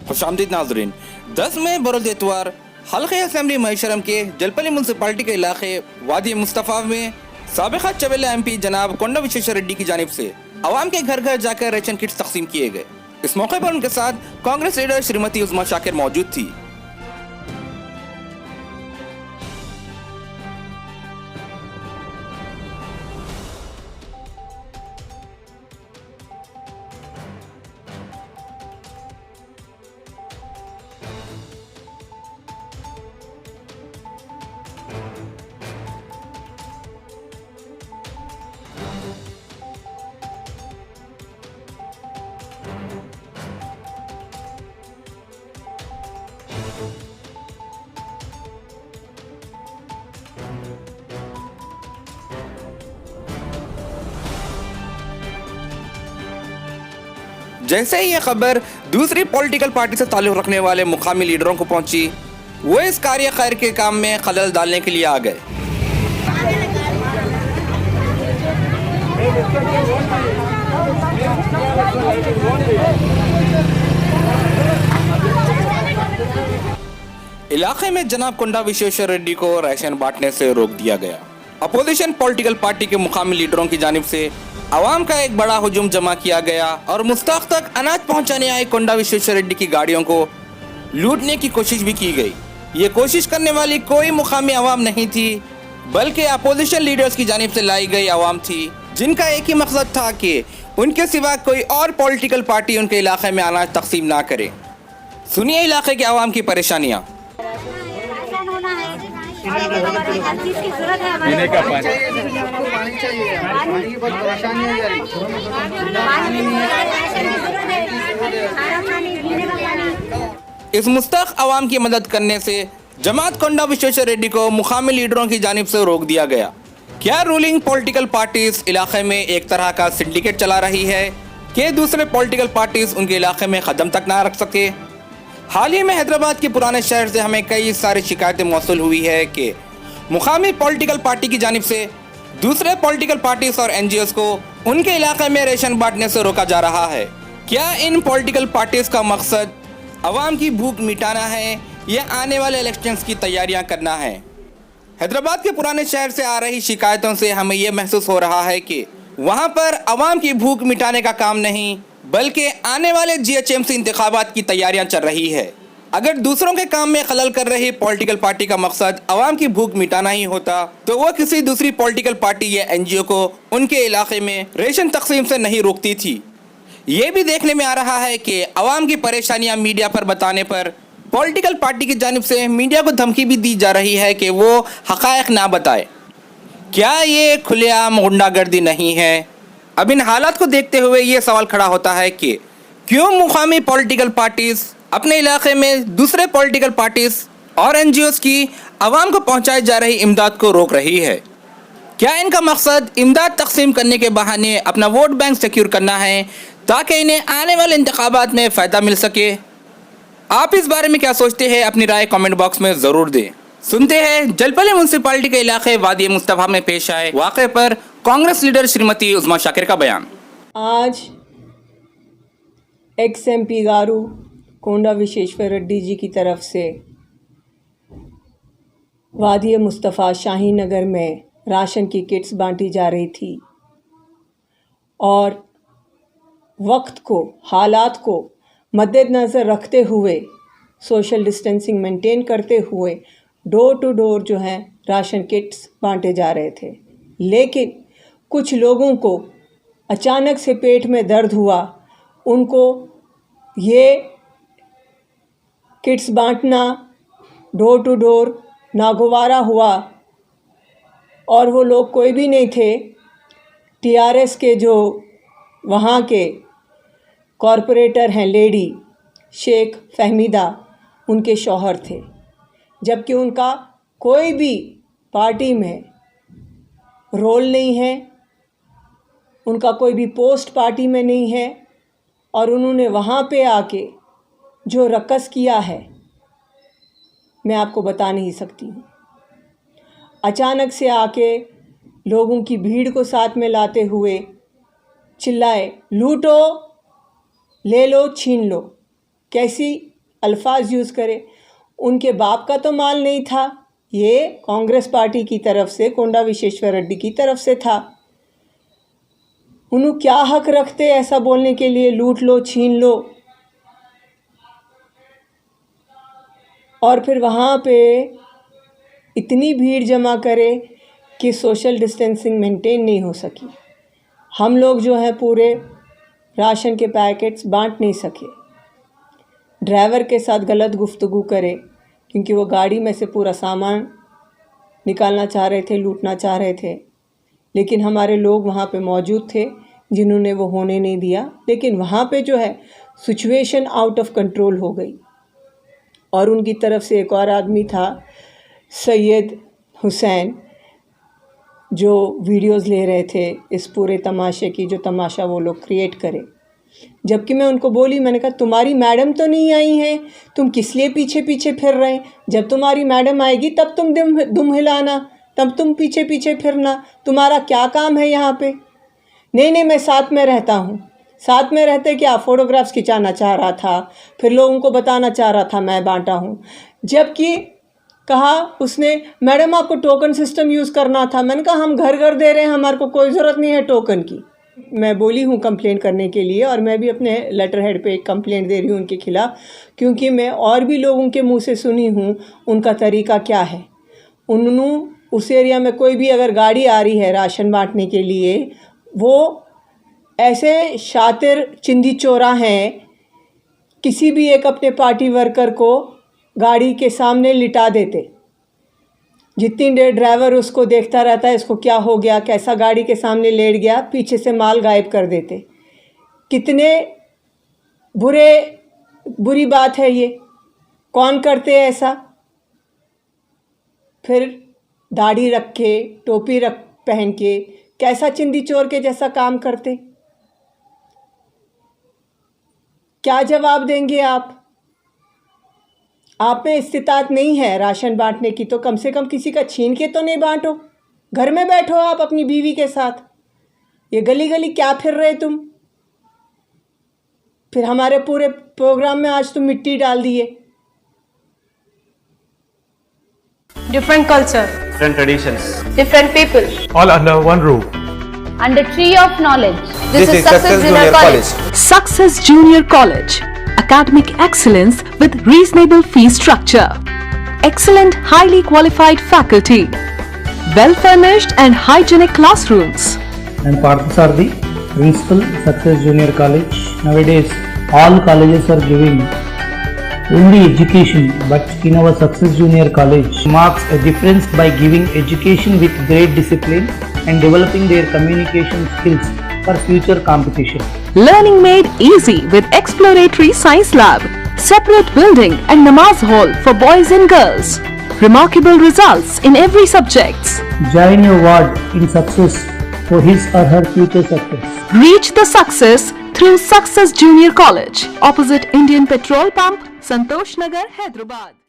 खुशामदीद नाजरीन। 10 मई बरोज़ इतवार हल्के असम्बली महेशरम के जलपली म्यूनसिपालिटी के इलाके वादी मुस्तफ़ा में साबिक़ा चवेला MP जनाब कोंडा विश्वेश्वर रेड्डी की जानिब से आवाम के घर घर जाकर रेशन किट्स तकसीम किए गए। इस मौके पर उनके साथ कांग्रेस लीडर श्रीमती उस्मा शाकिर मौजूद थी। जैसे ही ये खबर दूसरी पॉलिटिकल पार्टी से ताल्लुक़ रखने वाले मुकामी लीडरों को पहुंची, वो इस कार्य खैर के काम में खलल डालने के लिए आ गए। इलाके में जनाब कोंडा विश्वेश्वर रेड्डी को राशन बांटने से रोक दिया गया। अपोजिशन पॉलिटिकल पार्टी के मुकामी लीडरों की जानिब से आवाम का एक बड़ा हुजूम जमा किया गया और मुस्ताक तक अनाज पहुंचाने आए कोंडा विश्वेश्वर रेड्डी की गाड़ियों को लूटने की कोशिश भी की गई। ये कोशिश करने वाली कोई मुकामी आवाम नहीं थी, बल्कि अपोजिशन लीडर्स की जानिब से लाई गई आवाम थी, जिनका एक ही मकसद था कि उनके सिवा कोई और पॉलिटिकल पार्टी उनके इलाके में अनाज तकसीम ना करे। सुनिए इलाके के आवाम की परेशानियाँ। पीने का पानी चाहिए, पानी की बहुत परेशानी है यार। इस मुस्तक आवाम की मदद करने से जमात कोंडा विश्वेश्वर रेड्डी को मुकामी लीडरों की जानिब से रोक दिया गया। क्या रूलिंग पॉलिटिकल पार्टीज इलाके में एक तरह का सिंडिकेट चला रही है कि दूसरे पॉलिटिकल पार्टीज उनके इलाके में कदम तक ना रख सके? हाल ही में हैदराबाद के पुराने शहर से हमें कई सारी शिकायतें मौसूल हुई है कि मुकामी पॉलिटिकल पार्टी की जानिब से दूसरे पॉलिटिकल पार्टीज और NGOs को उनके इलाके में रेशन बांटने से रोका जा रहा है। क्या इन पॉलिटिकल पार्टीज का मकसद आवाम की भूख मिटाना है या आने वाले इलेक्शंस की तैयारियां करना है? हैदराबाद के पुराने शहर से आ रही शिकायतों से हमें यह महसूस हो रहा है कि वहां पर आवाम की भूख मिटाने का काम नहीं, बल्कि आने वाले GHMC इंतखाबात की तैयारियां चल रही है। अगर दूसरों के काम में खलल कर रही पॉलिटिकल पार्टी का मकसद आवाम की भूख मिटाना ही होता, तो वो किसी दूसरी पॉलिटिकल पार्टी या NGO को उनके इलाके में रेशन तकसीम से नहीं रोकती थी। ये भी देखने में आ रहा है कि आवाम की परेशानियां मीडिया पर बताने पर पॉलिटिकल पार्टी की जानिब से मीडिया को धमकी भी दी जा रही है कि वो हक़ाइक़ ना बताए। क्या ये खुलेआम गुंडागर्दी नहीं है? अब इन हालात को देखते हुए ये सवाल खड़ा होता है कि क्यों मुकामी पॉलिटिकल पार्टीज अपने इलाके में दूसरे पॉलिटिकल पार्टीज और NGOs की आवाम को पहुंचाई जा रही इमदाद को रोक रही है? क्या इनका मकसद इमदाद तकसीम करने के बहाने अपना वोट बैंक सिक्योर करना है ताकि इन्हें आने वाले इंतखाबात में फ़ायदा मिल सके? आप इस बारे में क्या सोचते हैं? अपनी राय कमेंट बॉक्स में ज़रूर दें। सुनते हैं जलपली म्यूनसिपालिटी के इलाके वादी मुस्तफ़ा में पेश आए वाक़े पर कांग्रेस लीडर श्रीमती उस्मा शाकिर का बयान। आज ex-MP गारू कोंडा विश्वेश्वर रेड्डी जी की तरफ से वादी मुस्तफ़ा शाहीन नगर में राशन की किट्स बांटी जा रही थी और वक्त को, हालात को मद्देनज़र रखते हुए, सोशल डिस्टेंसिंग मेंटेन करते हुए डोर टू डोर जो है राशन किट्स बांटे जा रहे थे। लेकिन कुछ लोगों को अचानक से पेट में दर्द हुआ, उनको ये किट्स बांटना डोर टू डोर नागवारा हुआ और वो लोग कोई भी नहीं थे। TRS के जो वहाँ के कॉरपोरेटर हैं लेडी शेख फहमीदा, उनके शौहर थे, जबकि उनका कोई भी पार्टी में रोल नहीं है, उनका कोई भी पोस्ट पार्टी में नहीं है और उन्होंने वहाँ पे आके जो रक़स किया है मैं आपको बता नहीं सकती हूँ। अचानक से आके लोगों की भीड़ को साथ में लाते हुए चिल्लाए, लूटो, ले लो, छीन लो। कैसी अल्फाज यूज़ करे। उनके बाप का तो माल नहीं था, ये कांग्रेस पार्टी की तरफ से, कोंडा विश्वेश्वर रेड्डी की तरफ से था। उन्होंने क्या हक रखते ऐसा बोलने के लिए, लूट लो छीन लो। और फिर वहाँ पे इतनी भीड़ जमा करे कि सोशल डिस्टेंसिंग मेंटेन नहीं हो सकी। हम लोग जो है पूरे राशन के पैकेट्स बांट नहीं सके। ड्राइवर के साथ गलत गुफ्तगू करे क्योंकि वो गाड़ी में से पूरा सामान निकालना चाह रहे थे, लूटना चाह रहे थे। लेकिन हमारे लोग वहाँ पे मौजूद थे जिन्होंने वो होने नहीं दिया। लेकिन वहाँ पे जो है सिचुएशन आउट ऑफ कंट्रोल हो गई। और उनकी तरफ से एक और आदमी था, सैयद हुसैन, जो वीडियोस ले रहे थे इस पूरे तमाशे की, जो तमाशा वो लोग क्रिएट करे। जबकि मैं उनको बोली, मैंने कहा तुम्हारी मैडम तो नहीं आई हैं, तुम किस लिए पीछे पीछे फिर रहे हैं? जब तुम्हारी मैडम आएगी तब तुम दुम हिलाना, तब तुम पीछे पीछे फिरना, तुम्हारा क्या काम है यहाँ पे? नहीं, मैं साथ में रहता हूँ। साथ में रहते क्या? फ़ोटोग्राफ्स खिंचाना चाह रहा था, फिर लोगों को बताना चाह रहा था मैं बांटा हूँ। जबकि कहा उसने, मैडम आपको टोकन सिस्टम यूज़ करना था। मैंने कहा हम घर घर दे रहे हैं, हमारे को कोई ज़रूरत नहीं है टोकन की। मैं बोली हूँ कंप्लेंट करने के लिए, और मैं भी अपने लेटर हेड पे एक कंप्लेंट दे रही हूँ उनके खिलाफ़, क्योंकि मैं और भी लोगों के मुंह से सुनी हूँ उनका तरीका क्या है। उन्होंने उस एरिया में कोई भी अगर गाड़ी आ रही है राशन बांटने के लिए, वो ऐसे शातिर चिंदी चोरा हैं, किसी भी एक अपने पार्टी वर्कर को गाड़ी के सामने लिटा देते। जितनी देर ड्राइवर उसको देखता रहता है, इसको क्या हो गया, कैसा गाड़ी के सामने लेट गया, पीछे से माल गायब कर देते। कितने बुरी बात है ये। कौन करते हैं ऐसा? फिर दाढ़ी रख के, टोपी पहन के, कैसा चिंदी चोर के जैसा काम करते। क्या जवाब देंगे आप? आप में इस्तिताअत नहीं है राशन बांटने की, तो कम से कम किसी का छीन के तो नहीं बांटो। घर में बैठो आप अपनी बीवी के साथ। ये गली गली क्या फिर रहे तुम? फिर हमारे पूरे प्रोग्राम में आज तुम मिट्टी डाल दिए। Different culture, different traditions, different people, all under one roof. under tree of knowledge. This is Success Junior College. Success Junior College. Academic excellence with reasonable fee structure. Excellent, highly qualified faculty. Well-furnished and hygienic classrooms. And Parthasarthi, Principal, Success Junior College. Nowadays, all colleges are giving only education, but in our Success Junior College marks a difference by giving education with great discipline and developing their communication skills for future competition. Learning made easy with exploratory science lab, separate building and namaz hall for boys and girls. Remarkable results in every subjects. Join your ward in success for his or her future success. Reach the success through Success Junior College, opposite Indian Petrol Pump, Santosh Nagar, Hyderabad.